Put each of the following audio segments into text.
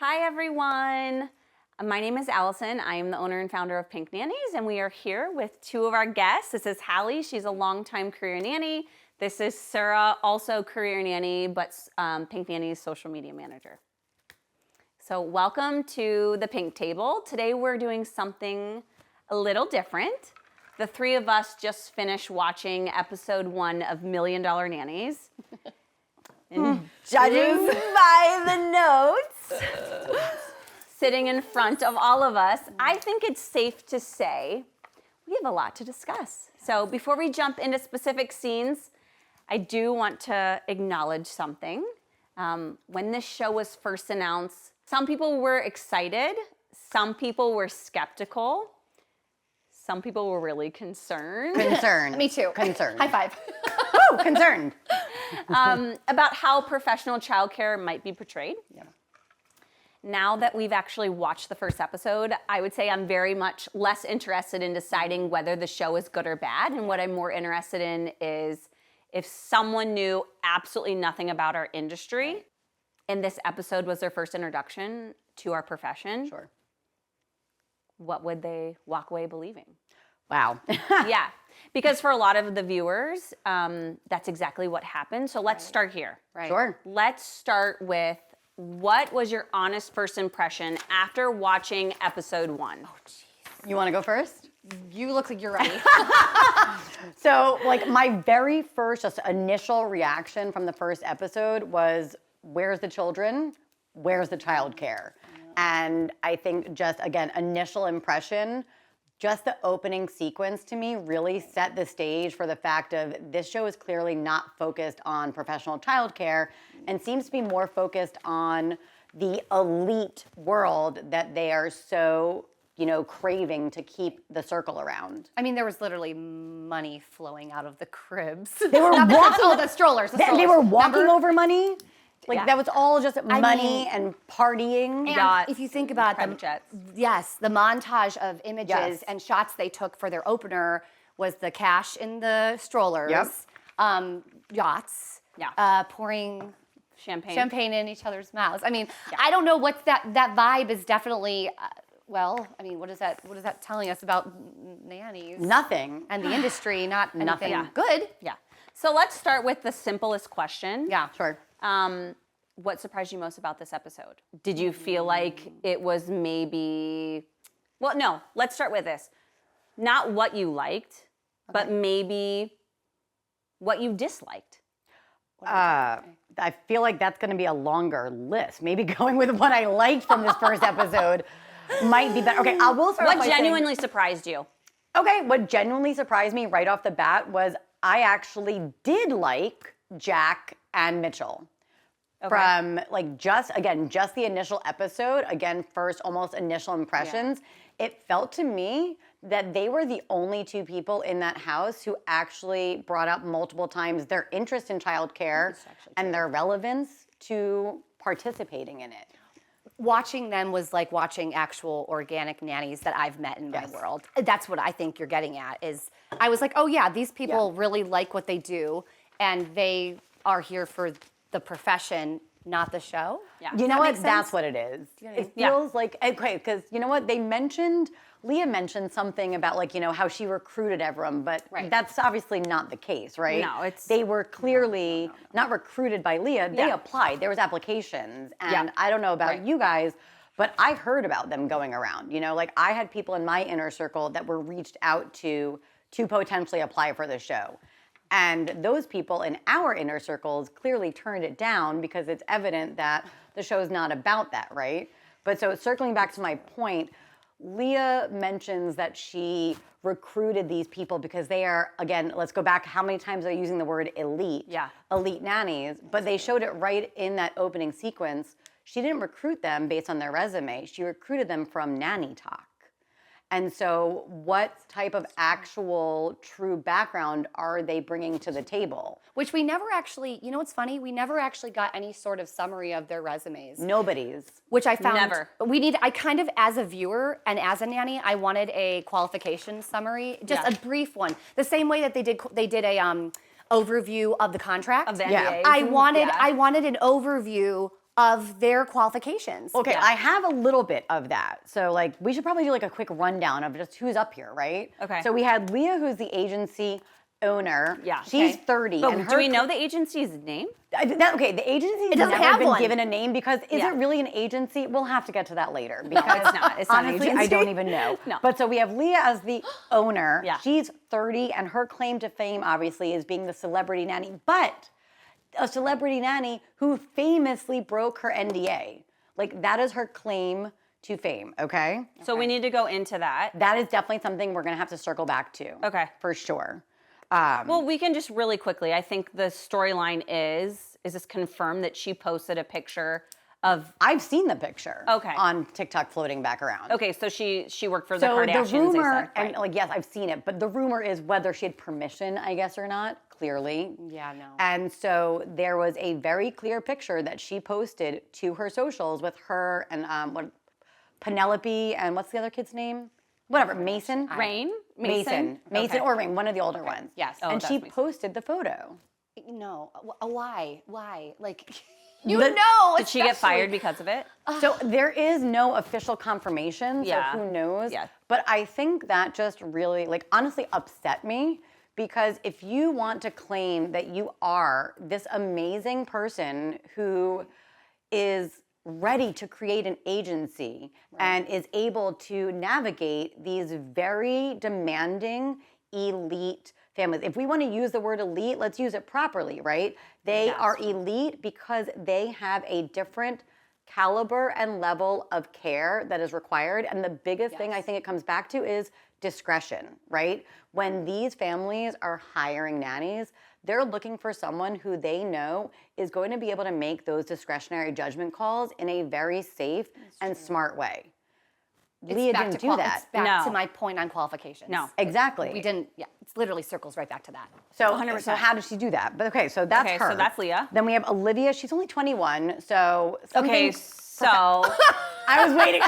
Hi, everyone. My name is Allison. I am the owner and founder of Pink Nannies, and we are here with two of our guests. This is Hallie. She's a longtime career nanny. This is Sarah, also career nanny, but Pink Nanny's social media manager. So welcome to the Pink Table. Today we're doing something a little different. The three of us just finished watching episode 1 of Million Dollar Nannies. And judging by the notes, sitting in front of all of us, I think it's safe to say we have a lot to discuss. So before we jump into specific scenes, I do want to acknowledge something. When this show was first announced, some people were excited, some people were skeptical, some people were really concerned. Concerned. Me too. Concerned. High five. Oh, concerned. About how professional childcare might be portrayed. Yeah. Now that we've actually watched the first episode, I would say I'm very much less interested in deciding whether the show is good or bad. And what I'm more interested in is if someone knew absolutely nothing about our industry and this episode was their first introduction to our profession, Sure. what would they walk away believing? Wow. Yeah, because for a lot of the viewers, that's exactly what happened. So let's start here. Right. Sure. Let's start with, what was your honest first impression after watching episode 1? Oh, geez. You want to go first? You look like you're ready. So, like, my very first just initial reaction from the first episode was, where's the children? Where's the childcare? And I think just, again, initial impression, just the opening sequence to me really set the stage for the fact of this show is clearly not focused on professional childcare and seems to be more focused on the elite world that they are so, craving to keep the circle around. I mean, there was literally money flowing out of the cribs. They were walking. The strollers. They were walking Remember? over money. Like, Yeah. that was all just money mean- and partying. And Yachts, if you think about private jets. yes, the montage of images Yes. and shots they took for their opener was the cash in the strollers, yachts, pouring champagne in each other's mouths. I mean, I don't know what's that vibe is definitely. What is that telling us about nannies? Nothing. And the industry, not Nothing. anything good. Yeah. So let's start with the simplest question. Yeah. Sure. What surprised you most about this episode? Did you feel like it was maybe, well, no, let's start with this. Not what you liked, but maybe what you disliked. I feel like that's going to be a longer list. Maybe going with what I liked from this first episode might be better. Okay, I will start. What genuinely surprised you? Okay, what genuinely surprised me right off the bat was I actually did like Jack and Mitchell. From just the initial episode, again, first almost initial impressions, it felt to me that they were the only two people in that house who actually brought up multiple times their interest in childcare and their relevance to participating in it. Watching them was like watching actual organic nannies that I've met in my world. That's what I think you're getting at is I was like, oh yeah, these people really like what they do and they are here for the profession, not the show. Yeah. You know what? sense? That's what it is. It feels like, okay, because you know what? Leah mentioned something about how she recruited everyone, but that's obviously not the case, right? No, they were clearly not recruited by Leah. They applied. There was applications. And I don't know about you guys, but I heard about them going around. I had people in my inner circle that were reached out to potentially apply for the show. And those people in our inner circles clearly turned it down because it's evident that the show is not about that, right? But so circling back to my point, Leah mentions that she recruited these people because they are, again, let's go back, how many times are you using the word elite? Yeah. Elite nannies, but they showed it right in that opening sequence. She didn't recruit them based on their resume. She recruited them from Nanny Talk. And so what type of actual true background are they bringing to the table? Which we never actually, what's funny? We never actually got any sort of summary of their resumes. Nobody's. Which I found. Never. I kind of, as a viewer and as a nanny, I wanted a qualification summary, just a brief one. The same way that they did a overview of the contract. Of the Yeah. NDAs. I wanted an overview of their qualifications. Okay, I have a little bit of that. So like we should probably do like a quick rundown of just who's up here, right? Okay. So we had Leah, who's the agency owner. Yeah. She's 30. But and do we know the agency's name? Okay, the agency's doesn't never have been one. given a name because is it really an agency? We'll have to get to that later because it's not. It's not an honestly, I agency. don't even know. No. But so we have Leah as the owner. Yeah. She's 30 and her claim to fame obviously is being the celebrity nanny, but a celebrity nanny who famously broke her NDA. Like that is her claim to fame, okay? So we need to go into that. That is definitely something we're gonna have to circle back to. Okay. For sure. Well, we can just really quickly. I think the storyline is this confirmed that she posted a picture of. I've seen the picture Okay. on TikTok floating back around. Okay, so she worked for the So Kardashians. the rumor, they said, and like yes, I've seen it, but the rumor is whether she had permission, I guess, or not. Clearly, Yeah, no. And so there was a very clear picture that she posted to her socials with her and Penelope and what's the other kid's name? Whatever, Mason. Rain? Mason Okay. or Rain, one of the older ones. Yes. Oh, and that's she Mason. posted the photo. No, why? Like, Lit- Did she get fired because of it? So there is no official confirmation, Yeah. so who knows? Yeah. But I think that just really, like, honestly upset me because if you want to claim that you are this amazing person who is ready to create an agency and is able to navigate these very demanding, elite families. If we want to use the word elite, let's use it properly, right? They are elite because they have a different caliber and level of care that is required. And the biggest thing I think it comes back to is discretion, right? When these families are hiring nannies, they're looking for someone who they know is going to be able to make those discretionary judgment calls in a very safe and smart way. Leah didn't do that. It's back to No. my point on qualifications. No. Exactly. We didn't, it's literally circles right back to that. So, 100%. so how did she do that? But okay, so that's Okay, her. so that's Leah. Then we have Olivia. She's only 21. So Okay, something- so I was waiting.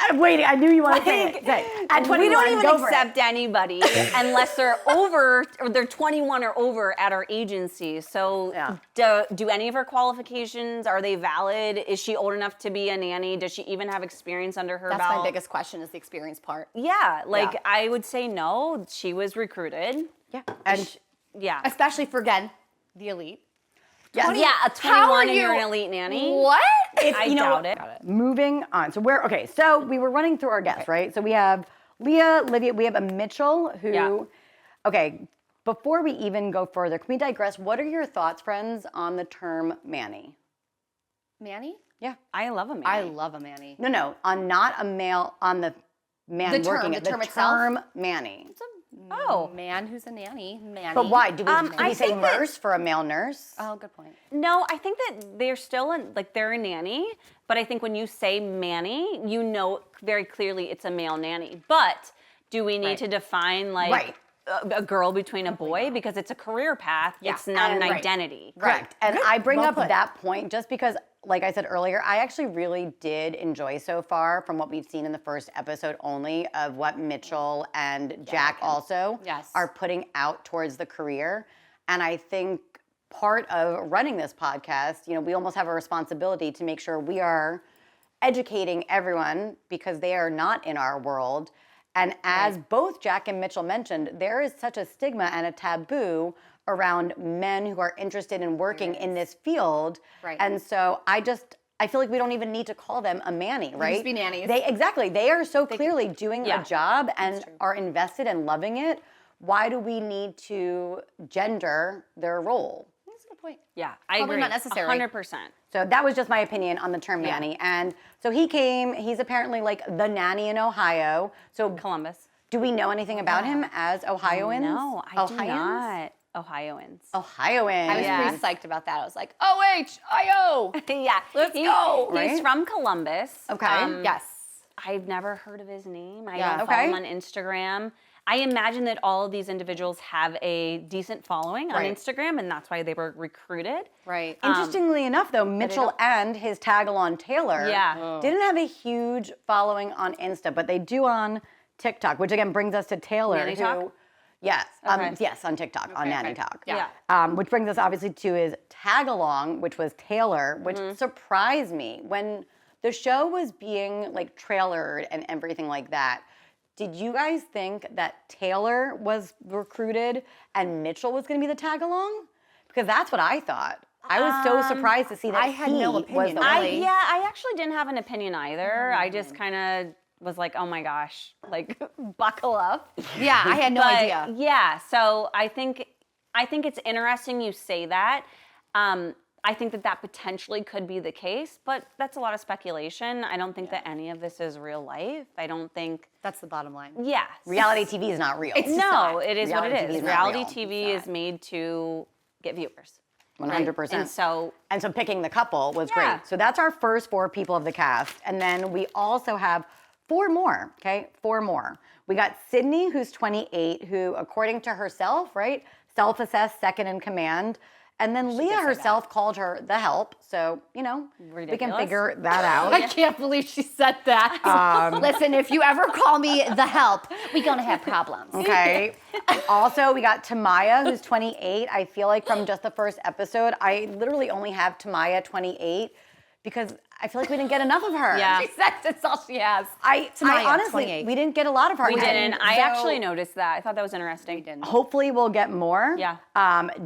I knew you wanted to say it. Say it. At 21, we don't even go for it. accept anybody unless they're over or they're 21 or over at our agency. So do any of her qualifications, are they valid? Is she old enough to be a nanny? Does she even have experience under her That's belt? my biggest question is the experience part. Yeah, like Yeah. I would say no. She was recruited. Yeah. And Yeah. Especially for, again, the elite. yes. Yeah, a How are 21 and you're you- an elite nanny. What? I you know, doubt it. Moving on. So so we were running through our guests, right? So we have Leah, Olivia, we have a Mitchell who, okay, before we even go further, can we digress? What are your thoughts, friends, on the term Manny? Manny? Yeah. I love a man. I love a Manny. No, on not a male, on the man The term, working the it. term itself? term Manny. It's a Oh. man who's a nanny. Manny. But why? Do we, I say think that- nurse for a male nurse? Oh, good point. No, I think that they're still they're a nanny, but I think when you say Manny, you know very clearly it's a male nanny. But do we need to define like Right. a girl between a boy because it's a career path? Yeah. It's not an Right. identity. Correct. And Good. I bring Well up put. that point just because, like I said earlier, I actually really did enjoy so far from what we've seen in the first episode only of what Mitchell and Jack also Yes. are putting out towards the career. And I think part of running this podcast, you know, we almost have a responsibility to make sure we are educating everyone because they are not in our world. And as both Jack and Mitchell mentioned, there is such a stigma and a taboo around men who are interested in working in this field. Right. And so I feel like we don't even need to call them a Manny, right? just be nannies. They are so clearly doing Yeah. a job and are invested and loving it. Why do we need to gender their role? That's a good point. Yeah, I Probably agree. not necessary. 100%. So that was just my opinion on the term nanny. And so he's apparently like the nanny in Ohio. So Columbus. do we know anything about him as Ohioans? No, I do Ohioans? not. Ohioans. Ohioans. I was Yeah. pretty psyched about that. I was like, OHIO. Yeah, Let's go. He's Right? from Columbus. Okay. Yes. I've never heard of his name. I Yeah. don't follow Okay. him on Instagram. I imagine that all of these individuals have a decent following on Right. Instagram, and that's why they were recruited. Right. Interestingly enough, though, Mitchell and his tag-along Taylor Yeah. didn't have a huge following on Insta, but they do on TikTok, which again brings us to Taylor, Nanny who Talk? Yes, Okay. yes, on TikTok, on Nanny okay. Talk. Yeah. Which brings us obviously to his tag along, which was Taylor, which surprised me when the show was being like trailered and everything like that. Did you guys think that Taylor was recruited and Mitchell was going to be the tag along? Because that's what I thought. I was so surprised to see that I had no opinion, was the really. one. I actually didn't have an opinion either. I just kind of was like, oh my gosh, like buckle up. Yeah, I had no idea. Yeah, so I think it's interesting you say that. I think that potentially could be the case, but that's a lot of speculation. I don't think that any of this is real life. I don't think. That's the bottom line. Yeah. Reality TV is not real. It is what it Reality TV is. is not Reality real. TV is made to get viewers. 100%. And so picking the couple was Yeah. great. So that's our first 4 people of the cast. And then we also have 4 more, okay? 4 more. We got Sydney, who's 28, who, according to herself, right, self-assessed second in command. And then Leah herself called her the help. So, you know, we can Ridiculous. figure that out. I can't believe she said that. Listen, if you ever call me the help, we're gonna have problems. Okay. Also, we got Tamaya, who's 28. I feel like from just the first episode, I literally only have Tamaya 28 because I feel like we didn't get enough of her. Yeah. She said that's all she has. I honestly, 28. we didn't get a lot of her. we didn't. I So actually noticed that. I thought that was interesting. We didn't. hopefully we'll get more. Yeah.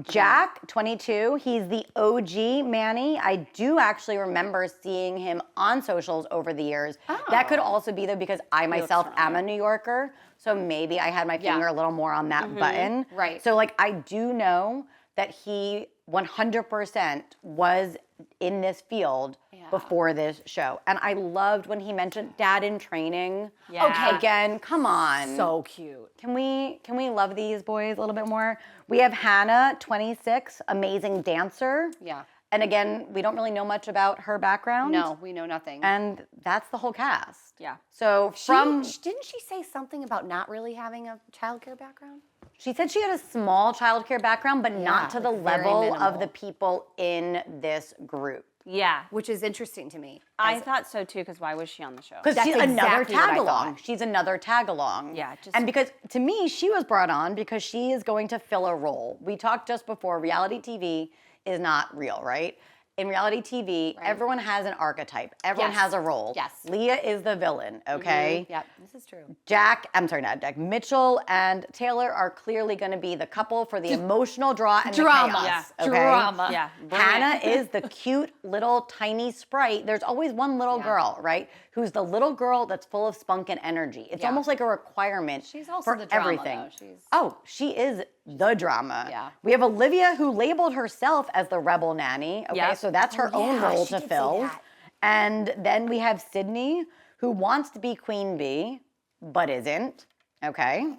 Jack, 22, he's the OG Manny. I do actually remember seeing him on socials over the years. That could also be though because I myself am a New Yorker, so maybe I had my finger a little more on that button. Right. So like I do know that he 100% was in this field before this show. And I loved when he mentioned dad in training. Yeah. Okay, again, come on. So cute. Can we love these boys a little bit more? We have Hannah, 26, amazing dancer. Yeah. And again, we don't really know much about her background. No, we know nothing. And that's the whole cast. Yeah. So Didn't she say something about not really having a childcare background? she said she had a small childcare background, but not to the like very level of minimal. the people in this group. Yeah. Which is interesting to me. I thought so too, because why was she on the show? Because That's she's another exactly what I tag along. thought. She's another tag along. Yeah, just- and because to me, she was brought on because she is going to fill a role. We talked just before, reality TV is not real, right? In reality TV, everyone has an archetype. Everyone Yes. has a role. Yes. Leah is the villain, okay? Yep, this is true. Not Jack. Mitchell and Taylor are clearly going to be the couple for the emotional draw and Drama. the chaos. Yeah. Okay? Drama. Yeah. bring it. Hannah is the cute little tiny sprite. There's always one little girl, right? Who's the little girl that's full of spunk and energy. It's almost like a requirement She's also for the drama, everything. though. She's- Oh, she is the drama. Yeah. We have Olivia who labeled herself as the rebel nanny. Okay, Yep. so that's her own role she to did say fill. that. And then we have Sydney who wants to be queen bee, but isn't. Okay.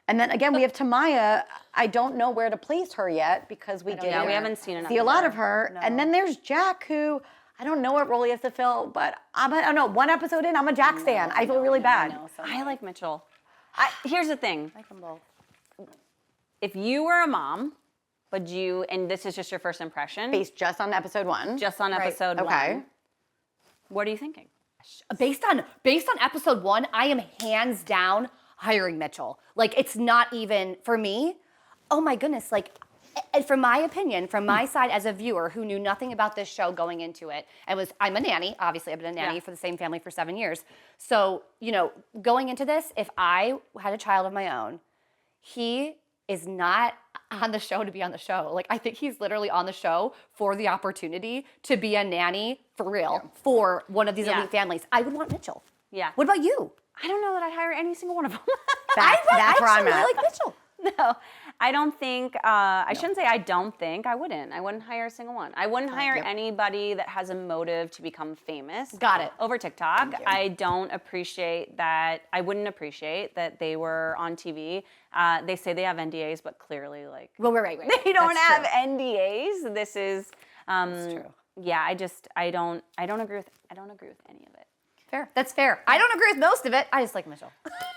And then again, we have Tamaya. I don't know where to place her yet because we didn't Yeah, we haven't seen enough see a of lot her. of her. And then there's Jack who I don't know what role he has to fill, but I don't know. One episode in, I'm a Jack stan. I feel really bad. I like Mitchell. Here's the thing. I like them both. If you were a mom, and this is just your first impression, Based just on episode 1. just on episode Okay. 1, what are you thinking? Based on episode 1, I am hands down hiring Mitchell. Like it's not even for me. Oh my goodness! Like, from my opinion, from my side as a viewer who knew nothing about this show going into it, I'm a nanny. Obviously, I've been a nanny for the same family for 7 years. So going into this, if I had a child of my own, he is not on the show to be on the show. Like, I think he's literally on the show for the opportunity to be a nanny for real for one of these elite families. I would want Mitchell. Yeah. What about you? I don't know that I'd hire any single one of them. That's where I'm actually at. really like Mitchell. No, I don't think, I shouldn't say I don't think, I wouldn't hire a single one. I wouldn't hire anybody that has a motive to become famous. Got it. Over TikTok. I wouldn't appreciate that they were on TV. They say they have NDAs, but clearly Well, right. they don't That's have true. NDAs. This is, That's true. yeah, I don't agree with any of it. Fair. That's fair. I don't agree with most of it. I just like Mitchell.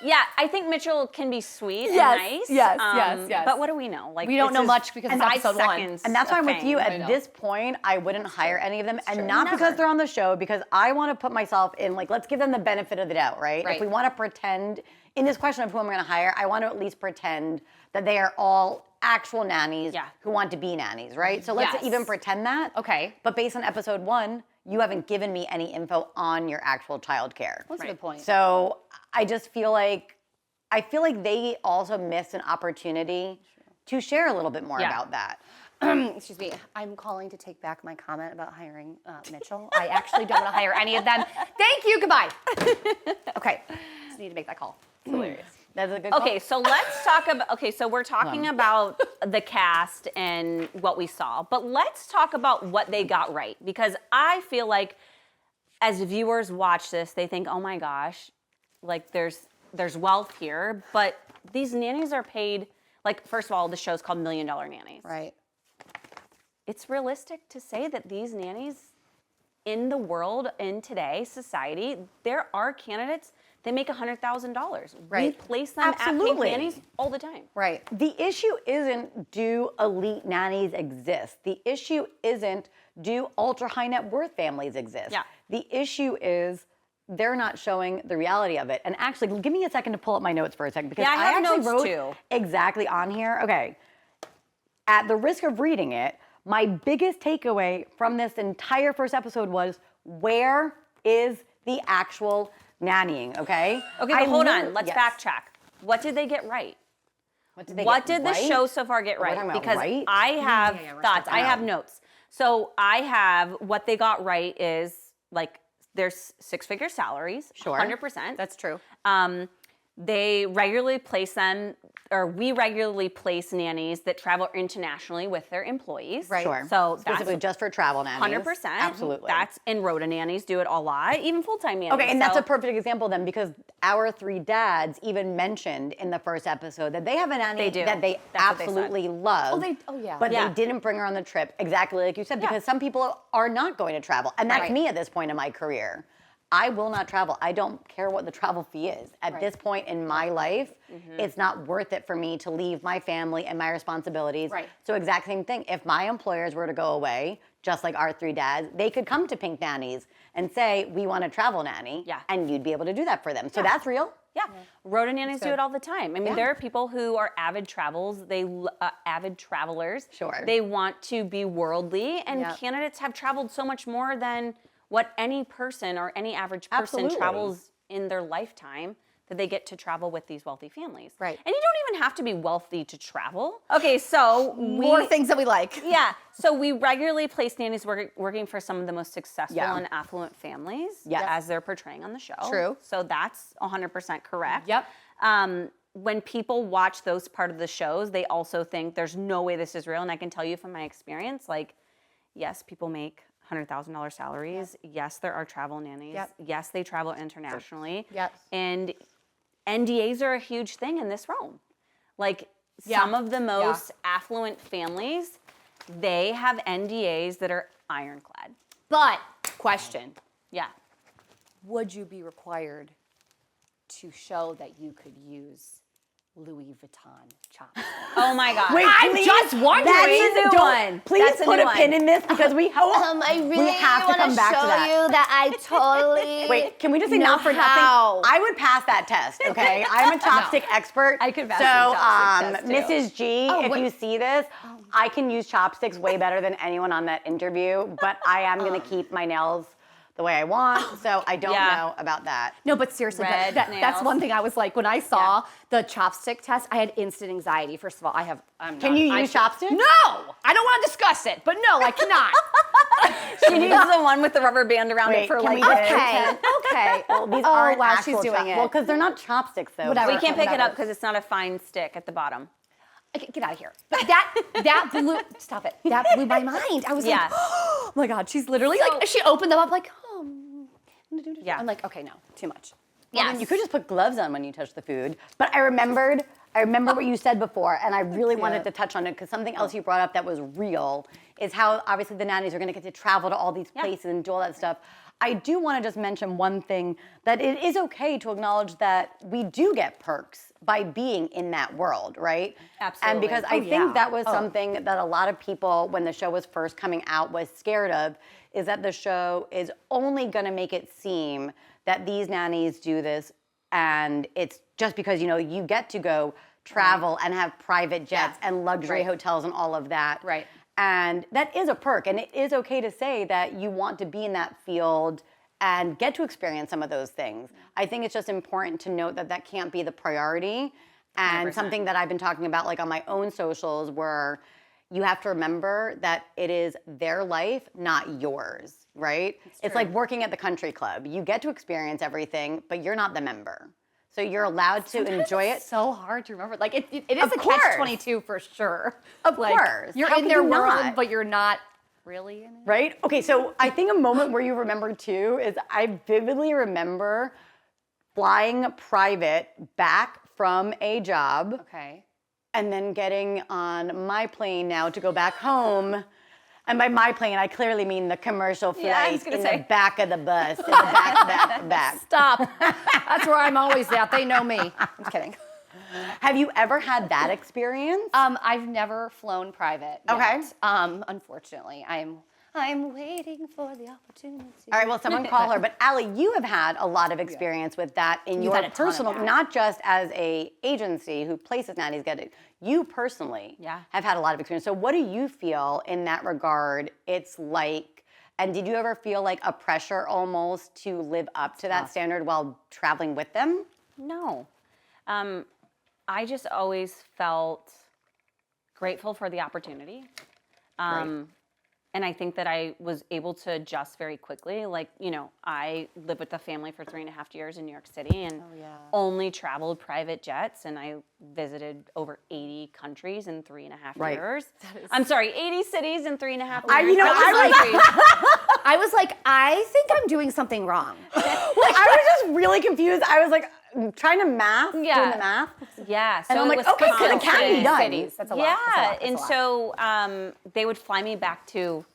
Yeah, I think Mitchell can be sweet and Yes, nice. yes. But what do we know? Like We don't this know is much because it's 5 episode 1. seconds And that's why I'm of with you. fame. At this point, I wouldn't hire any of them. And not Never. because they're on the show, because I want to put myself in, like, let's give them the benefit of the doubt, right? Right. If we want to pretend, in this question of who I'm going to hire, I want to at least pretend that they are all actual nannies who want to be nannies, right? So let's Yes. even pretend that. Okay. But based on episode 1, you haven't given me any info on your actual childcare. That's a good point. So I just feel like, they also missed an opportunity to share a little bit more about that. Excuse me. I'm calling to take back my comment about hiring Mitchell. I actually don't want to hire any of them. Thank you. Goodbye. Okay. Just need to make that call. It's hilarious. That's a good call. Okay, so let's talk about, so we're talking about the cast and what we saw, but let's talk about what they got right, because I feel like as viewers watch this, they think, oh my gosh, like there's wealth here, but these nannies are paid, like, first of all, the show's called Million Dollar Nannies. Right. It's realistic to say that these nannies in the world, in today's society, there are candidates that make $100,000. Right. We place them at Pink Nannies all the time. Right. The issue isn't, do elite nannies exist? The issue isn't, do ultra high net worth families exist? Yeah. The issue is, they're not showing the reality of it. And actually, give me a second to pull up my notes for a second, because Yeah, I have actually notes wrote too. exactly on here. Okay. At the risk of reading it, my biggest takeaway from this entire first episode was, where is the actual nannying, okay? Okay, but hold on. Let's backtrack. What did they get right? What did the show so far get right? talking about Because right? I have we're thoughts. talking I have notes. So I have what they got right is, like, there's 6-figure salaries. Sure. 100%. That's true. They regularly place them, or we regularly place nannies that travel internationally with their employees. Right. Sure. So specifically that's just for travel nannies. 100%. Absolutely. That's, and rota nannies do it a lot, even full-time nannies. Okay, and that's So- a perfect example then, because our 3 dads even mentioned in the first episode that they have a nanny They do. that they That's what they said. absolutely love. yeah. But Yeah. they didn't bring her on the trip, exactly like you said, because some people are not going to travel. And that's Right. me at this point in my career. I will not travel. I don't care what the travel fee is. At this point in my life, it's not worth it for me to leave my family and my responsibilities. Right. So exact same thing. If my employers were to go away, just like our 3 dads, they could come to Pink Nannies and say, we want a travel nanny. Yeah. And you'd be able to do that for them. So that's real. Yeah, rota nannies do it all the time. I mean, there are people who are avid avid travelers. Sure. They want to be worldly, and Yep. candidates have traveled so much more than what any person or any average person Absolutely. travels in their lifetime, that they get to travel with these wealthy families. Right. And you don't even have to be wealthy to travel. Okay, so More things that we like. Yeah, so we regularly place nannies working for some of the most successful Yeah. and affluent families, Yes. as they're portraying on the show. True. So that's 100% correct. Yep. When people watch those part of the shows, they also think there's no way this is real. And I can tell you from my experience, like, yes, people make $100,000 salaries. Yes, there are travel nannies. Yep. Yes, they travel internationally. Yep. And NDAs are a huge thing in this realm. Like, Yeah. some of the most affluent families, they have NDAs that are ironclad. But, question. Yeah. Would you be required to show that you could use Louis Vuitton chopsticks? Oh my God. Wait, I'm please, just wondering. that's a new Don't- one. Please that's a put new a pin one. in this, because we I really have to come back to that. you that I totally Wait, can we just say know not for how. nothing? I would pass that test, okay? I'm a chopstick expert. I could pass so, the chopstick test, too. Mrs. G, if wait. you see this, I can use chopsticks way better than anyone on that interview, but I am going to keep my nails the way I want, so I don't know about that. No, but seriously, Red that's nails. one thing I was like, when I saw the chopstick test, I had instant anxiety. First of all, Can you use chopsticks? No! I don't want to discuss it, but no, I cannot. She needs the one with the rubber band around Wait, it for can like we just Okay, okay. Well, these Oh, aren't wow, actual she's doing it. Well, because they're not chopsticks, though. Whatever. We can't pick it Whatever. up because it's not a fine stick at the bottom. Okay, get out of here. But that blew, stop it. That blew my mind. I was Yeah. like, oh my God, she's literally So- like, she opened them up like, Yeah. I'm like, okay, no, too much. Well, then you could just put gloves on when you touch the food. But I remember what you said before, and I really wanted to touch on it, because something else you brought up that was real is how obviously the nannies are going to get to travel to all these places and do all that stuff. I do want to just mention one thing, that it is okay to acknowledge that we do get perks by being in that world, right? Absolutely. And because I think that was something that a lot of people, when the show was first coming out, was scared of, is that the show is only going to make it seem that these nannies do this, and it's just because, you get to go travel and have private jets and luxury hotels and all of that. Right. And that is a perk, and it is okay to say that you want to be in that field and get to experience some of those things. I think it's just important to note that that can't be the priority, and 100%. something that I've been talking about like on my own socials, where you have to remember that it is their life, not yours, right? It's like working at the country club. You get to experience everything, but you're not the member. So you're allowed to enjoy it. It's so hard to remember. Like it is Of a course. catch-22 for sure. Of Like, course. You're How in could their you world, not? but you're not really in it. Right? Okay, so I think a moment where you remember too is I vividly remember flying private back from a job Okay. and then getting on my plane now to go back home. And by my plane, I clearly mean the commercial Yeah, I flight was gonna in say. the back of the bus, in the back. Stop. That's where I'm always at. They know me. I'm just kidding. Have you ever had that experience? I've never flown private. Okay. Yet. Unfortunately, I'm waiting for the opportunity. All right, well, someone call her. But Allie, you have had a lot of experience with that in your had a ton of personal, that. not just as a agency who places nannies get it. You personally have had a lot of experience. So what do you feel in that regard it's like? And did you ever feel like a pressure almost to live up to that standard while traveling with them? No. I just always felt grateful for the opportunity. And I think that I was able to adjust very quickly. Like, I lived with a family for 3.5 years in New York City and only traveled private jets. And I visited over 80 countries in 3.5 years. I'm sorry, 80 cities in 3.5 years. I was like, I think I'm doing something wrong. I was just really confused. I was like trying to doing the math. Yeah. So And I'm it like, was okay, so it can be constant. done. Cities. That's a lot. Yeah, That's a lot. That's and a lot. so they would fly me back to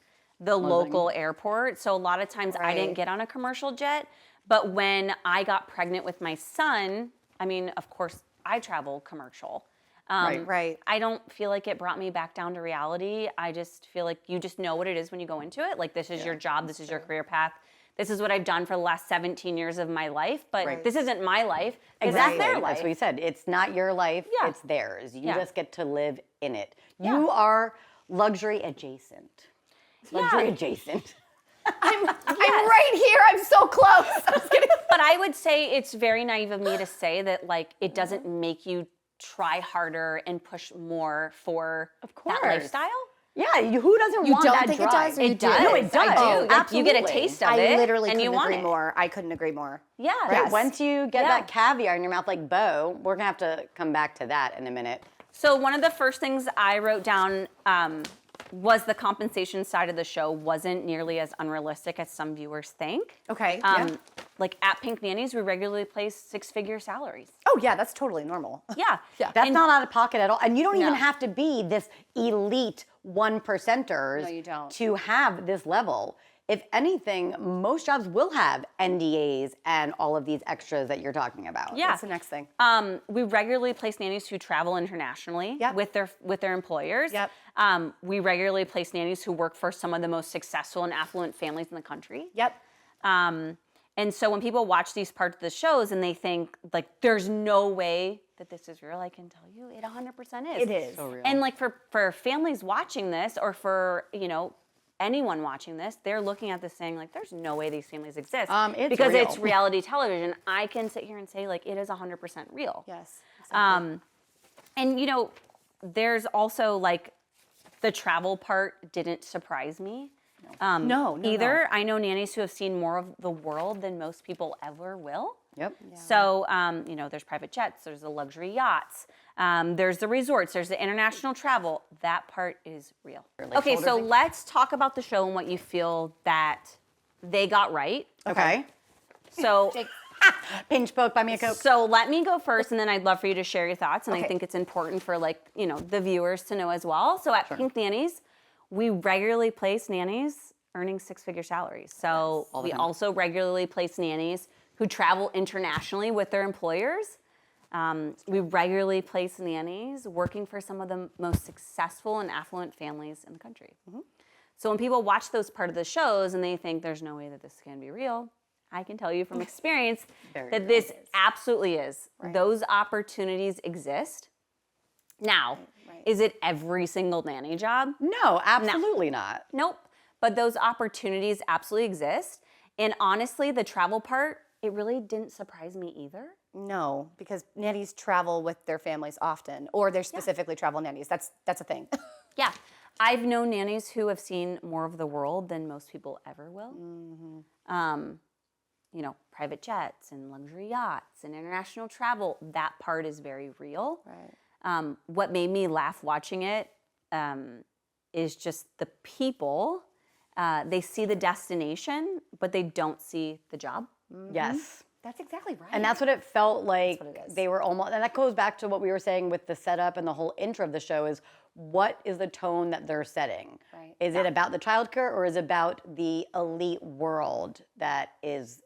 the local airport. So a lot of times I didn't get on a commercial jet, but when I got pregnant with my son, I mean, of course, I travel commercial. Right. I don't feel like it brought me back down to reality. I just feel like you just know what it is when you go into it. Like, this is your job, this is your career path. This is what I've done for the last 17 years of my life, but this isn't my life. Exactly. This is their life. That's what you said. It's not your life, Yeah. it's theirs. You Yeah. just get to live in it. You are luxury adjacent. Luxury adjacent. I'm right here. I'm so close. I'm just kidding. But I would say it's very naive of me to say that, like, it doesn't make you try harder and push more for that lifestyle. Yeah, who doesn't want don't that think drive? it does? Or you do? No, it does. I do. Oh, Like, you get a absolutely. taste of it, I literally and you couldn't want agree it. more. I couldn't agree more. Yeah. Right, once you get Yeah. that caviar in your mouth like Bo, we're gonna have to come back to that in a minute. So one of the first things I wrote down was the compensation side of the show wasn't nearly as unrealistic as some viewers think. Okay. Like at Pink Nannies, we regularly place 6-figure salaries. Oh yeah, that's totally normal. Yeah. That's not out of pocket at all. And you don't even No. have to be this elite 1%ers No, you don't. to have this level. If anything, most jobs will have NDAs and all of these extras that you're talking about. Yeah. What's the next thing? We regularly place nannies who travel internationally Yep. with their employers. Yep. We regularly place nannies who work for some of the most successful and affluent families in the country. Yep. And so when people watch these parts of the shows and they think, like, there's no way that this is real, I can tell you it 100% is. It is. So real. And like for families watching this, or for, anyone watching this, they're looking at this saying, like, there's no way these families exist. It's because real. it's reality television. I can sit here and say, like, it is 100% real. Yes. Exactly. And there's also, like, the travel part didn't surprise me. No, either. I know nannies who have seen more of the world than most people ever will. Yep. So, there's private jets, there's the luxury yachts, there's the resorts, there's the international travel. That part is real. Okay, so let's talk about the show and what you feel that they got right. Okay. So, Pinch poke, buy me a Coke. so let me go first, and then I'd love for you to share your thoughts. And I Okay. think it's important for, the viewers to know as well. So at Pink Nannies, we regularly place nannies earning six-figure salaries. So we also regularly place nannies who travel internationally with their employers. We regularly place nannies working for some of the most successful and affluent families in the country. So when people watch those part of the shows and they think there's no way that this can be real, I can tell you from experience that this absolutely is. Those opportunities exist. Now, is it every single nanny job? No, absolutely not. Nope. But those opportunities absolutely exist. And honestly, the travel part, it really didn't surprise me either. No, because nannies travel with their families often, or they're specifically travel nannies. That's a thing. Yeah. I've known nannies who have seen more of the world than most people ever will. You know, private jets and luxury yachts and international travel, that part is very real. Right. What made me laugh watching it is just the people. They see the destination, but they don't see the job. Yes. That's exactly right. And that's what it felt like. what it is. They were almost, and that goes back to what we were saying with the setup and the whole intro of the show is what is the tone that they're setting? Right. Is it about the childcare or is it about the elite world that is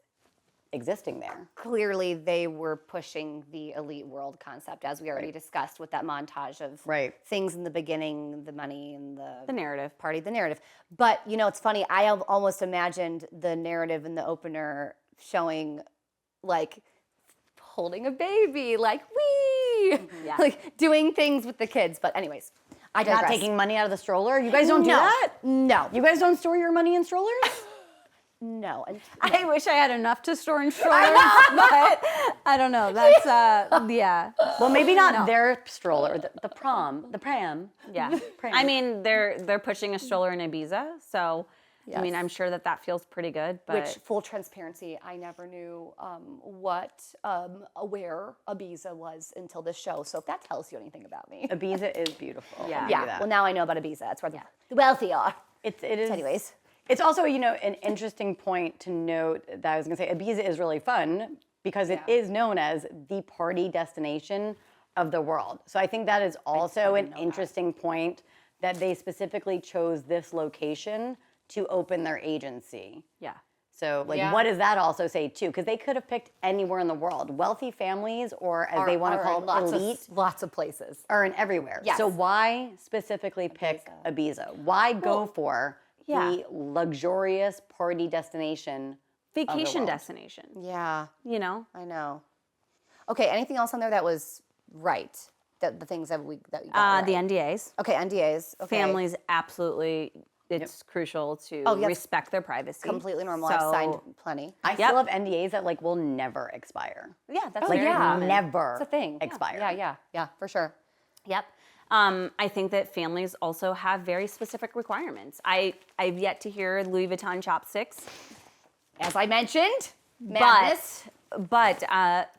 existing there? Clearly, they were pushing the elite world concept, as we already discussed with that montage of things in the beginning, the money and The narrative. party, the narrative. But, you know, it's funny. I have almost imagined the narrative in the opener showing, like, holding a baby, like, wee! Yeah. Like, doing things with the kids. But anyways, I digress. Not taking money out of the stroller? You guys don't do that? No. You guys don't store your money in strollers? No. And I wish I had enough to store in strollers, but I don't know. That's, yeah. Well, maybe not their stroller, the pram. Yeah. Pram. I mean, they're pushing a stroller in Ibiza, so I mean, I'm sure that feels pretty good. But which, full transparency, I never knew where Ibiza was until this show. So if that tells you anything about me. Ibiza is beautiful. Yeah. Yeah. Well, now I know about Ibiza. That's where the wealthy are. It is. Anyways. It's also, you know, an interesting point to note that I was going to say Ibiza is really fun because it is known as the party destination of the world. So I think that is also an interesting point that they specifically chose this location to open their agency. yeah. So, like, what does that also say, too? Because they could have picked anywhere in the world. Wealthy families, or as they want to call it, elite, lots of places. are in everywhere. Yes. So why specifically pick Ibiza? Why go for the luxurious party destination? Vacation destination. Yeah. You know? I know. Okay, anything else on there that was right? The things that you got right? The NDAs. Okay, NDAs. Okay. Families, absolutely. It's crucial to respect their privacy. Completely normal. I've signed plenty. I still have NDAs that like will never expire. Yeah, that's Like very common. never It's a thing. expire. Yeah, for sure. Yep. I think that families also have very specific requirements. I've yet to hear Louis Vuitton chopsticks. As I mentioned, madness. But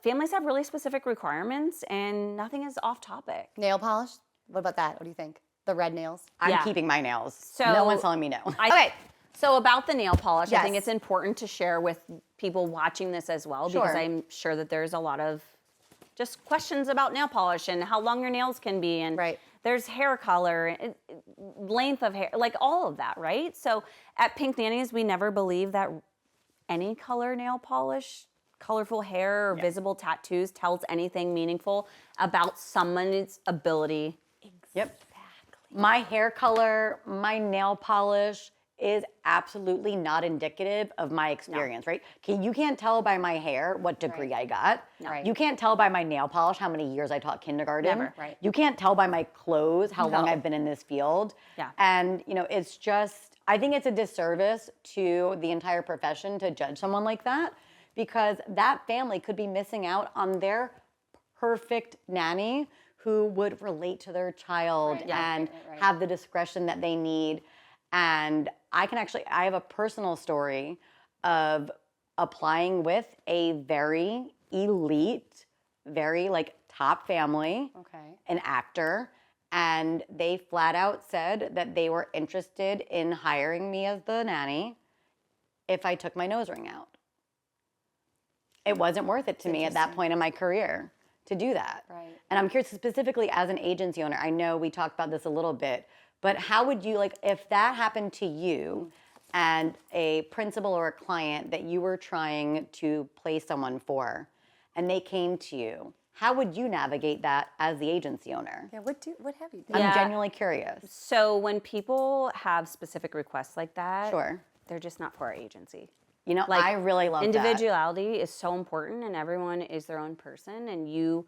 families have really specific requirements, and nothing is off topic. Nail polish? What about that? What do you think? The red nails? I'm keeping my nails. So no one's telling me no. Okay. So about the nail polish, I think Yes. it's important to share with people watching this as well, because I'm sure that there's a lot of just questions about nail polish and how long your nails can be, and there's hair color, length of hair, like all of that, right? So at Pink Nannies, we never believe that any color nail polish, colorful hair, or visible tattoos tells anything meaningful about someone's ability. Yep. My hair color, my nail polish is absolutely not indicative of my experience, right? You can't tell by my hair what degree I got. You can't tell by my nail polish how many years I taught kindergarten. Never. You can't tell by my clothes how long I've been in this field. And, you know, it's just, I think it's a disservice to the entire profession to judge someone like that, because that family could be missing out on their perfect nanny who would relate to their child and have the discretion that they need. And I have a personal story of applying with a very elite, very like top family, an actor, and they flat out said that they were interested in hiring me as the nanny if I took my nose ring out. It wasn't worth it to me at that point in my career to do that. And I'm curious, specifically as an agency owner, I know we talked about this a little bit, but how would you, like, if that happened to you and a principal or a client that you were trying to place someone for, and they came to you, how would you navigate that as the agency owner? Yeah, what have you done? I'm genuinely curious. So when people have specific requests like that, Sure. they're just not for our agency. You know, I really love that. Individuality is so important, and everyone is their own person, and you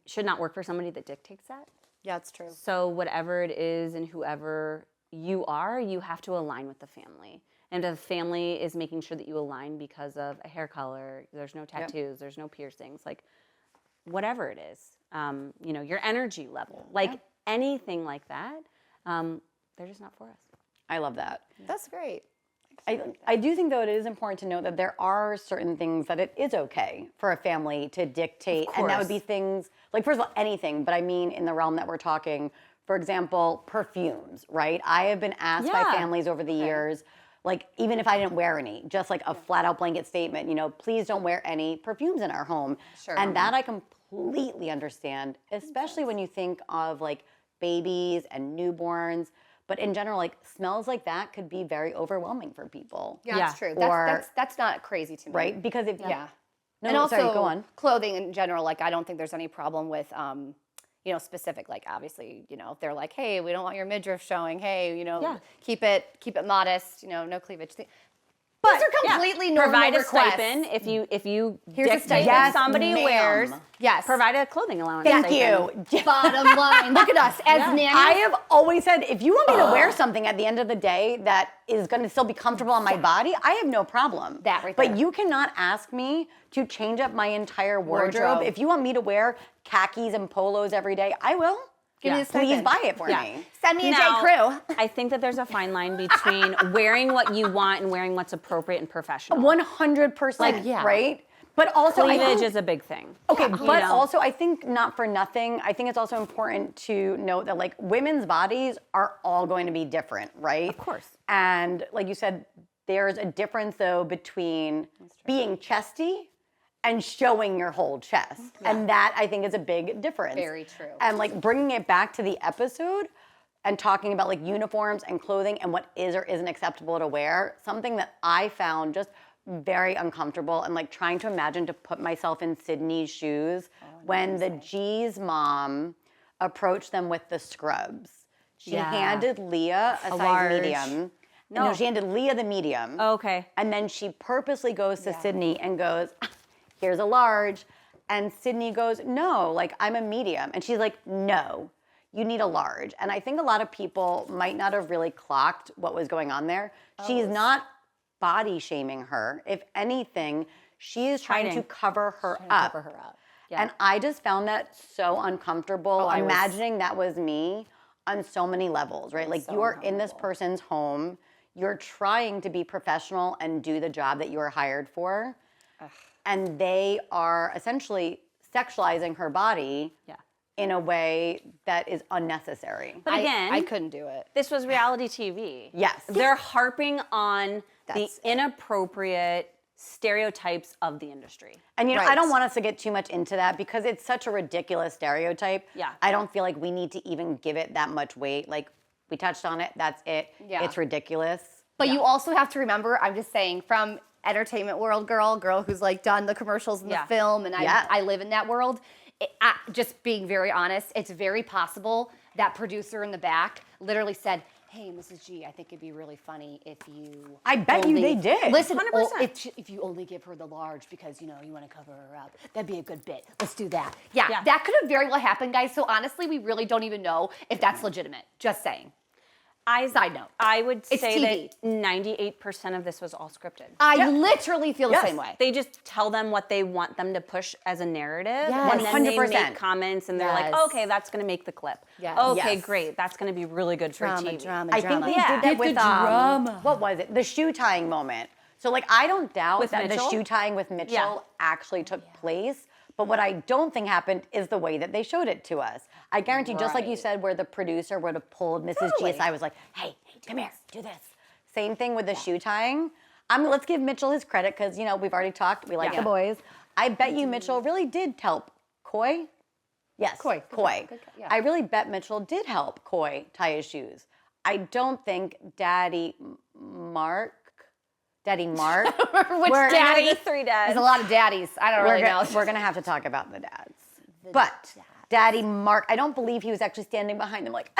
should not work for somebody that dictates that. Yeah, it's true. So whatever it is and whoever you are, you have to align with the family. And if the family is making sure that you align because of a hair color, there's no tattoos, there's no piercings, like whatever it is, you know, your energy level, like anything like that, they're just not for us. I love that. That's great. I do think, though, it is important to note that there are certain things that it is okay for a family to dictate. And that would be things, like, first of all, anything, but I mean in the realm that we're talking, for example, perfumes, right? I have been asked by families over the years, like, even if I didn't wear any, just like a flat out blanket statement, you know, please don't wear any perfumes in our home. Sure. And that I completely understand, especially when you think of like babies and newborns. But in general, like smells like that could be very overwhelming for people. Yeah, that's true. That's not crazy to me. Right? Because if Yeah. No, and also, sorry, go on. clothing in general, like I don't think there's any problem with, you know, specific, like obviously, you know, if they're like, hey, we don't want your midriff showing, hey, you know, keep it modest, you know, no cleavage. But those are completely normal Provide a requests. stipend if you Here's a dictate stipend. what Yes, somebody ma'am. wears. Yes. Provide a clothing allowance. Thank stipend. you. Bottom line. Look at us as nannies. I have always said, if you want me to wear something at the end of the day that is going to still be comfortable on my body, I have no problem. That right But there. you cannot ask me to change up my entire wardrobe. Wardrobe. If you want me to wear khakis and polos every day, I will. Give me the Please stipend. buy it for me. Send me a J. Now, Crew. I think that there's a fine line between wearing what you want and wearing what's appropriate and professional. 100%, yeah. right? But also, I Cleavage think, is a big thing. okay, You but know? also I think not for nothing, I think it's also important to note that like women's bodies are all going to be different, right? Of course. And like you said, there's a difference though between being chesty and showing your whole chest. And that I think is a big difference. Very true. And like bringing it back to the episode and talking about like uniforms and clothing and what is or isn't acceptable to wear, something that I found just very uncomfortable and like trying to imagine to put myself in Sydney's shoes when the G's mom approached them with the scrubs. She handed Leah a size large. medium. No, she handed Leah the medium. Oh, okay. And then she purposely goes to Sydney and goes, here's a large. And Sydney goes, no, like I'm a medium. And she's like, no, you need a large. And I think a lot of people might not have really clocked what was going on there. She's not body shaming her. If anything, she is trying to Hiding. cover her up. Yeah. And I just found that so uncomfortable, imagining that was me on so many levels, right? Like you are in this person's home, you're trying to be professional and do the job that you are hired for, and they are essentially sexualizing her body in a way that is unnecessary. But again, I couldn't do it. this was reality TV. Yes. They're harping on the That's it. inappropriate stereotypes of the industry. And you know, I Right. don't want us to get too much into that because it's such a ridiculous stereotype. Yeah. I don't feel like we need to even give it that much weight. Like we touched on it, that's it. Yeah. It's ridiculous. But you also have to remember, I'm just saying, from entertainment world girl who's like done the commercials and the film, and I live in that world. Just being very honest, it's very possible that producer in the back literally said, hey, Mrs. G, I think it'd be really funny if you... I bet you they did. Listen, 100%. if you only give her the large because, you know, you want to cover her up, that'd be a good bit. Let's do that. Yeah, that could have very well happened, guys. So honestly, we really don't even know if that's legitimate. Just saying. Side note. I would It's say that 98% of this was all scripted. I literally feel the same way. They just tell them what they want them to push as a narrative, Yes. and then they 100%. make comments, and they're like, Yes. okay, that's going to make the clip. Yes. Okay, Yes. great, that's going to be really good for TV. I think they did that with what was it? The shoe tying moment. So like I don't doubt With that Mitchell? the shoe tying with Mitchell actually took place. But what I don't think happened is the way that they showed it to us. I guarantee, just like you said, where the producer would have pulled Mrs. G aside, was like, hey, come here, do this. Same thing with the shoe tying. Let's give Mitchell his credit because, you know, we've already talked. We like the boys. I bet you Mitchell really did help Coy. Yes, Coy. Coy. Good, yeah. I really bet Mitchell did help Coy tie his shoes. I don't think Daddy Mark Daddy Mark. Which daddy? The 3 dads. There's a lot of daddies. I don't really know. We're going to have to talk about the dads. But Daddy Mark, I don't believe he was actually standing behind him like,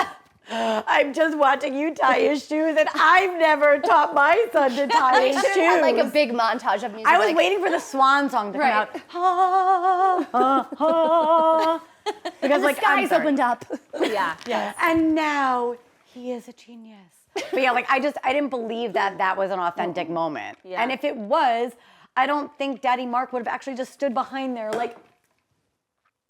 I'm just watching you tie his shoes, and I've never taught my son to tie his shoes. Had like a big montage of music. I was waiting for the swan song to come out. Ha, ha, ha. Because the skies opened up. Yeah. And now he is a genius. But yeah, like I didn't believe that was an authentic moment. Yeah. And if it was, I don't think Daddy Mark would have actually just stood behind there like.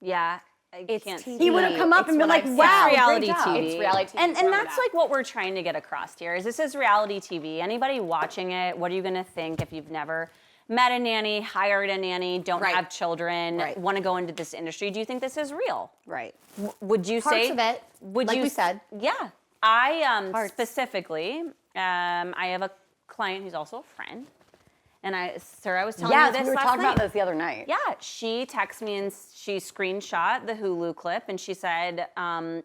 Yeah. It's can't TV. He would have come up and been like, I've wow, It's reality great job. TV. It's reality TV. And that's like what we're trying to get across here is this is reality TV. Anybody watching it, what are you going to think if you've never met a nanny, hired a nanny, don't have children, want to go into this industry? Do you think this is real? Right. Would you Parts say? of it, Would like you we said. Yeah. I specifically, I have a client who's also a friend. And Sarah was telling me this we were last talking night. about this the other night. Yeah, she texted me and she screenshot the Hulu clip and she said,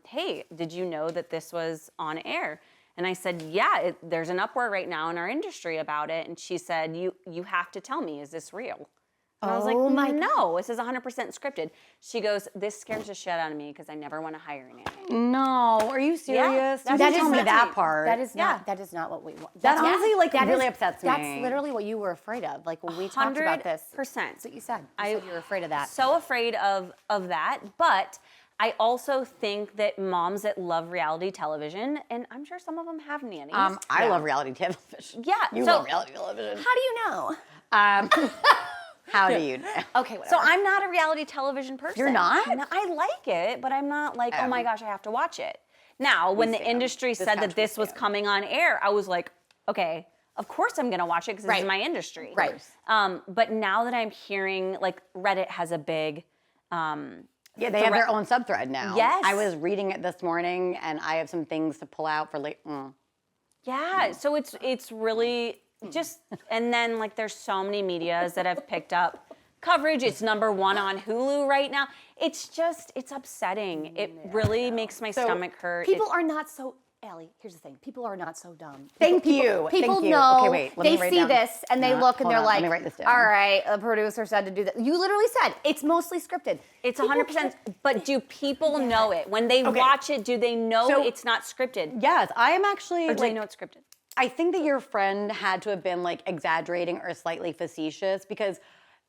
hey, did you know that this was on air? And I said, yeah, there's an uproar right now in our industry about it. And she said, you have to tell me, is this real? And I was like, no, this is 100% scripted. She goes, this scares the shit out of me because I never want to hire a nanny. No, are you serious? Yeah, You didn't tell me that part. That is not what we want. That honestly, really upsets me. That's literally what you were afraid of. Like when we talked about this. 100%. That's what you said. You said you were afraid of that. So afraid of that, but I also think that moms that love reality television, and I'm sure some of them have nannies. I love reality television. Yeah, You so- love reality television. How do you know? How do you know? Okay, whatever. So I'm not a reality television person. You're not? No, I like it, but I'm not like, oh my gosh, I have to watch it. Now, when the industry said that this was coming on air, I was like, okay, of course I'm gonna watch it because this is my industry. Right. But now that I'm hearing, like Reddit has a big, Yeah, they have their own subthread now. Yes. I was reading it this morning, and I have some things to pull out for like. yeah, so it's really just, and then like there's so many medias that have picked up coverage. It's #1 on Hulu right now. It's just, it's upsetting. It really makes my stomach hurt. People are not so, Allie, here's the thing. People are not so dumb. Thank you. People Thank you. know, Okay, wait, let me they write see down. this and they look and hold they're on, like, let me write this down. all right, the producer said to do that. You literally said, it's mostly scripted. It's 100%, but do people know it? When they watch it, do they know So- it's not scripted? Yes, I am actually Or do like. they know it's scripted? I think that your friend had to have been like exaggerating or slightly facetious because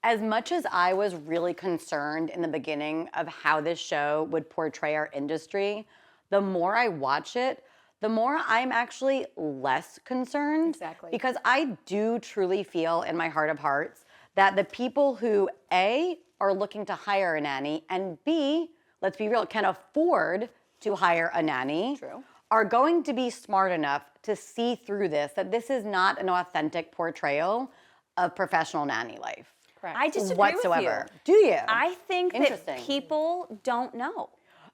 as much as I was really concerned in the beginning of how this show would portray our industry, the more I watch it, the more I'm actually less concerned. Exactly. Because I do truly feel in my heart of hearts that the people who A, are looking to hire a nanny, and B, let's be real, can afford to hire a nanny. True. Are going to be smart enough to see through this, that this is not an authentic portrayal of professional nanny life. Correct. I disagree whatsoever. with Do you? I think that Interesting. people don't know.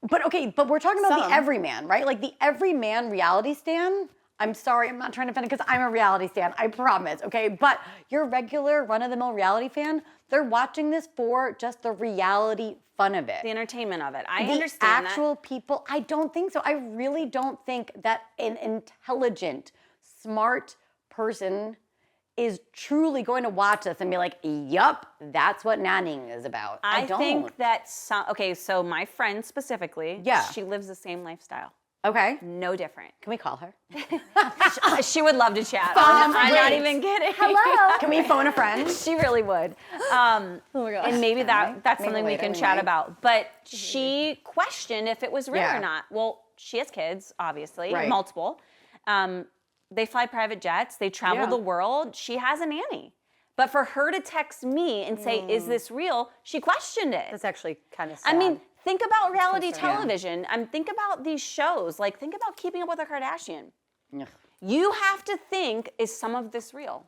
But okay, but we're talking about Some. the everyman, right? Like the everyman reality stan. I'm sorry, I'm not trying to offend because I'm a reality stan, I promise, okay? But your regular run-of-the-mill reality fan, they're watching this for just the reality fun of it. The entertainment of it. I The understand actual people, I don't think so. I really don't think that an intelligent, smart person is truly going to watch this and be like, yup, that's what nannying is about. I don't. think that okay, so my friend specifically, she lives the same lifestyle. Okay. No different. Can we call her? She would love to chat. I'm not even kidding. Hello. Can we phone a friend? She really would. Oh my gosh. And maybe that's Maybe something we later can we chat might. about. But she questioned if it was real Yeah. or not. Well, she has kids, obviously, Right. multiple. They fly private jets. They travel Yeah. the world. She has a nanny. But for her to text me and say, is this real? She questioned it. That's actually kind of sad. I mean, think about reality sad. television. Think about these shows. Like, think about Keeping Up with the Kardashian. Ugh. You have to think, is some of this real?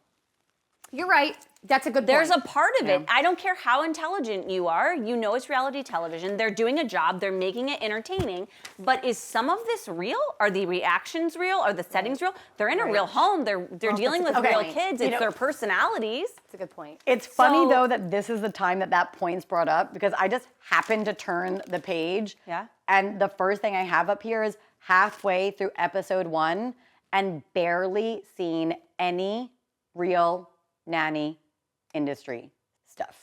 you're right. That's a good point. There's a part of it. I don't care how intelligent you are. You know it's reality television. They're doing a job. They're making it entertaining. But is some of this real? Are the reactions real? Are the settings real? They're in a real home. They're dealing with Okay. real kids. It's their personalities. That's a good point. It's funny So- though that this is the time that point's brought up because I just happened to turn the page. Yeah. And the first thing I have up here is halfway through episode 1 and barely seen any real nanny industry stuff.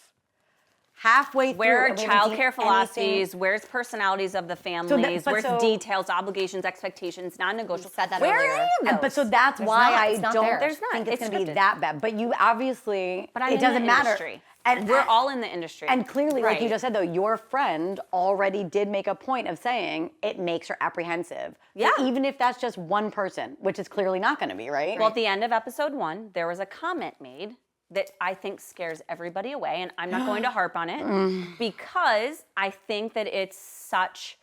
Halfway through, Where are and we haven't seen childcare philosophies? Where's personalities of the families? Where's details, obligations, expectations, non-negotiable? said that Where earlier. are any of those? But so that's why not. I It's not don't there. There's not. think it's It's going to be scripted. that bad. But you obviously, But I'm it in doesn't the matter. industry. And We're all in the industry. And clearly, like you Right. just said, though, your friend already did make a point of saying it makes her apprehensive. Yeah. So even if that's just one person, which is clearly not going to be, right? Well, at the end of episode 1, there was a comment made that I think scares everybody away, and I'm not going to harp on it because I think that it's such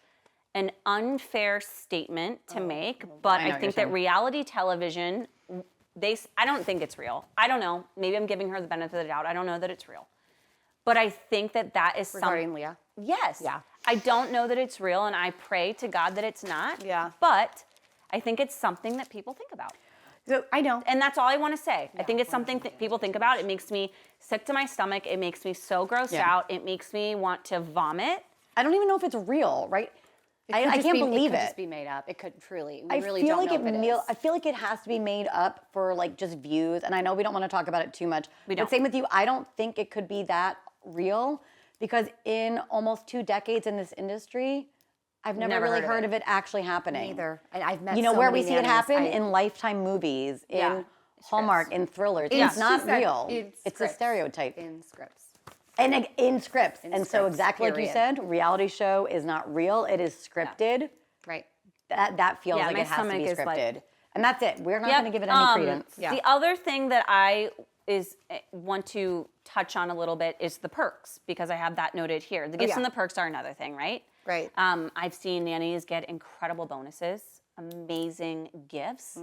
an unfair statement to make, but I know I what think you're that saying. reality television, I don't think it's real. I don't know. Maybe I'm giving her the benefit of the doubt. I don't know that it's real. But I think that that is Regarding Leah? Yes. Yeah. I don't know that it's real, and I pray to God that it's not. Yeah. But I think it's something that people think about. So I know. And that's all I want to say. I think it's something that people think about. It makes me sick to my stomach. It makes me so grossed out. It makes me want to vomit. I don't even know if it's real, right? I It can't believe could it. just be made up. It could truly. We I really feel don't like know if it is. I feel like it has to be made up for like just views. And I know we don't want to talk about it too much. We don't. But same with you. I don't think it could be that real because in almost 2 decades in this industry, I've never really heard of it actually happening. Either. And I've met You know so where many we see it nannies. happen in Lifetime movies, Yeah. in Hallmark, in thrillers. In- It's not she said real. in It's a scripts. stereotype. in scripts. And in scripts. And so scripts, exactly like you period. said, reality show is not real. It is scripted. Right. That feels Yeah, like my it has to stomach be is like- scripted. And that's it. We're not Yep. going to give it any credence. Yeah. The other thing that I want to touch on a little bit is the perks, because I have that noted here. The gifts yeah. and the perks are another thing, right? Right. I've seen nannies get incredible bonuses, amazing gifts,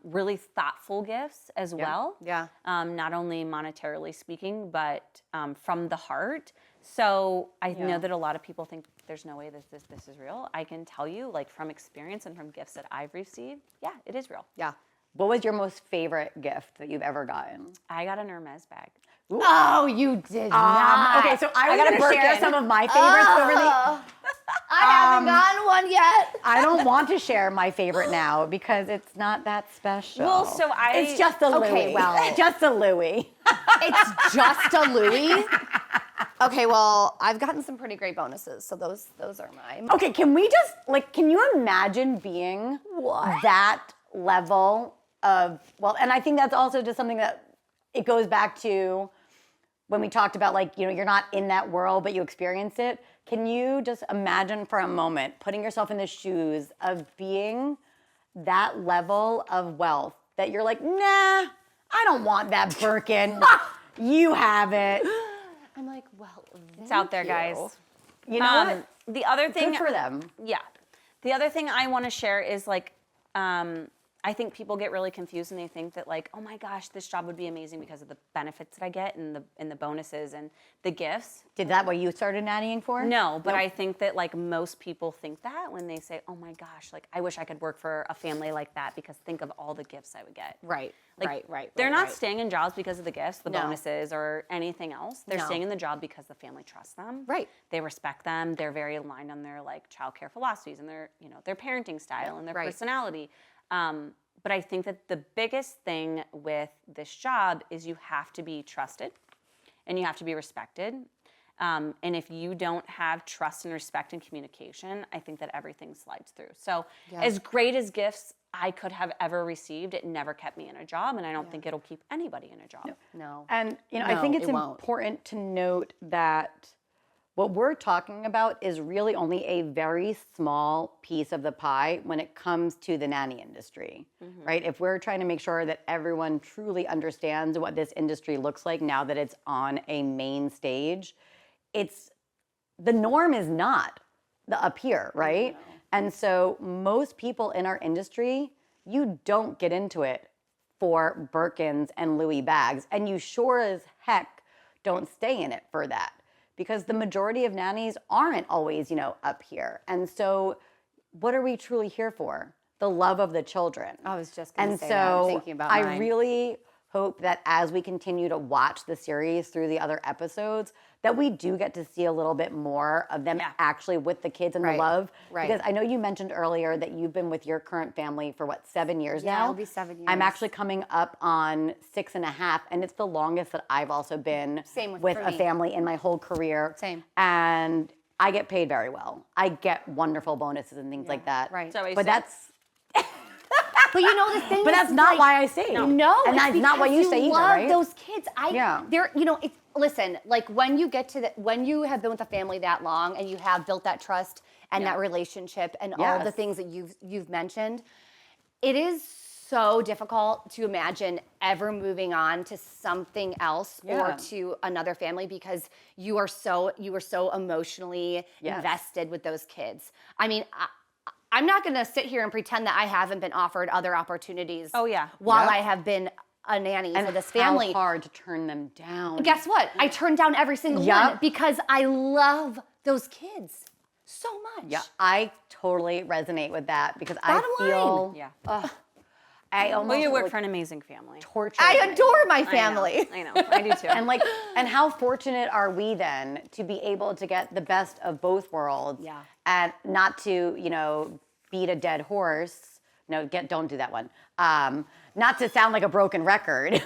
really thoughtful gifts as well. Yeah. Not only monetarily speaking, but from the heart. So I know that a lot of people think there's no way this is real. I can tell you, like from experience and from gifts that I've received, yeah, it is real. Yeah. What was your most favorite gift that you've ever gotten? I got an Hermes bag. Oh, you did not. Okay, so I was got a going to share Birkin. some of my favorites over the... I haven't gotten one yet. I don't want to share my favorite now because it's not that special. Well, so It's just a Louis. Okay, well- Just a Louis. It's just a Louis. Okay, well, I've gotten some pretty great bonuses, so those are mine. Okay, can we just, like, can you imagine being that level of, well, and I think that's also just something that it goes back to when we talked about, like, you know, you're not in that world, but you experience it. Can you just imagine for a moment putting yourself in the shoes of being that level of wealth that you're like, nah, I don't want that Birkin. You have it. I'm like, well, It's out there, guys. You know what? The other thing, Good for them. yeah. The other thing I want to share is like, I think people get really confused and they think that like, oh my gosh, this job would be amazing because of the benefits that I get and the bonuses and the gifts. Did that what you started nannying for? No, but I think that like most people think that when they say, oh my gosh, like I wish I could work for a family like that because think of all the gifts I would get. right, Like, right. They're not right. staying in jobs because of the gifts, the No. bonuses, or anything else. They're No. staying in the job because the family trusts them. Right. They respect them. They're very aligned on their like childcare philosophies and their, you know, their parenting style and their Right. personality. But I think that the biggest thing with this job is you have to be trusted and you have to be respected. And if you don't have trust and respect and communication, I think that everything slides through. So as great as gifts I could have ever received, it never kept me in a job, and I don't think it'll keep anybody in a job. No. And you know, I think No, it's it won't. important to note that what we're talking about is really only a very small piece of the pie when it comes to the nanny industry, right? If we're trying to make sure that everyone truly understands what this industry looks like now that it's on a main stage, it's the norm is not the up here, right? And so most people in our industry, you don't get into it for Birkins and Louis bags, and you sure as heck don't stay in it for that, because the majority of nannies aren't always, you know, up here. And so what are we truly here for? The love of the children. I was just going to And say that. I'm so thinking about I mine. really hope that as we continue to watch the series through the other episodes, that we do get to see a little bit more of them actually with the kids and the love. Right. Because I know you mentioned earlier that you've been with your current family for 7 years now? Yeah, it'll be 7 years. I'm actually coming up on 6.5, and it's the longest that I've also been with a family in my whole career. Same. And I get paid very well. I get wonderful bonuses and things like that. Right. But that's But you know the thing. But that's not why I say. No, and that's not what you say either, love right? those kids. They're, listen, like when you get to when you have been with a family that long and you have built that trust and that relationship and all the things that you've mentioned, it is so difficult to imagine ever moving on to something else or to another family because you were so emotionally invested with those kids. I mean, I'm not going to sit here and pretend that I haven't been offered other opportunities. While I have been a nanny for this family. How hard to turn them down. Guess what? I turned down every single one because I love those kids so much. Yeah, I totally resonate with that because I feel. I almost. Well, you work for an amazing family. Tortured. I adore my family. I know. I do too. And how fortunate are we then to be able to get the best of both worlds? Yeah. And not to, beat a dead horse. No, don't do that one. Not to sound like a broken record,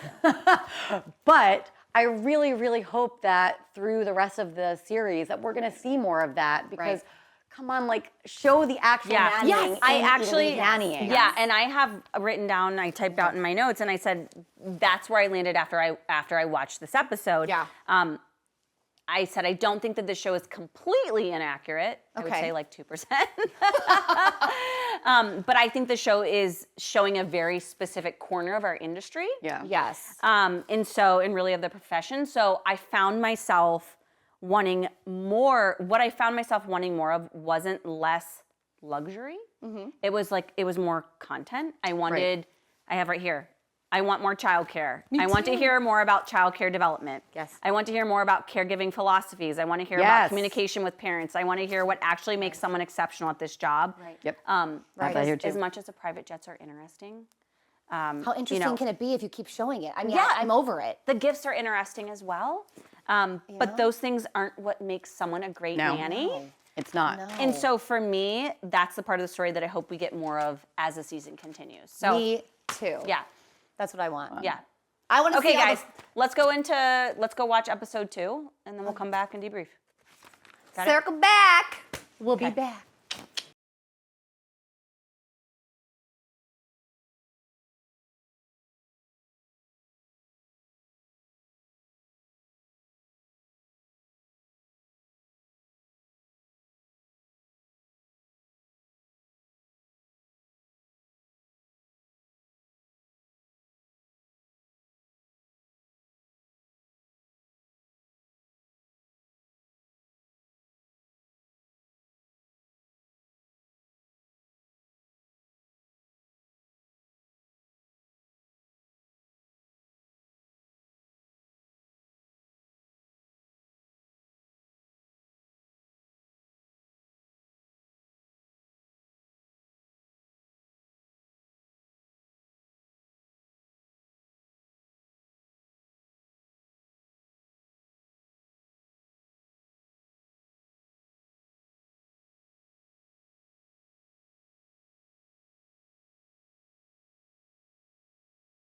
but I really, really hope that through the rest of the series that we're going to see more of that because. Come on, show the actual nannying. Yes, I actually nannying. Yeah, and I have written down. I typed out in my notes, and I said that's where I landed after I watched this episode. Yeah. I said I don't think that the show is completely inaccurate. I would say 2%. But I think the show is showing a very specific corner of our industry. Yeah. Yes. And really of the profession. So I found myself wanting more. What I found myself wanting more of wasn't less luxury. Mm-hmm. It was more content. I have right here. I want more childcare. I want to hear more about childcare development. Yes. I want to hear more about caregiving philosophies. I want to hear about communication with parents. I want to hear what actually makes someone exceptional at this job. Right. Yep. As much as the private jets are interesting. How interesting can it be if you keep showing it? I mean, I'm over it. The gifts are interesting as well. But those things aren't what makes someone a great nanny. No, it's not. No. And so for me, that's the part of the story that I hope we get more of as the season continues. So Me too. Yeah. That's what I want. Yeah. I want to see Okay, guys, let's go watch episode 2, and then we'll come back and debrief. Circle back. We'll be back.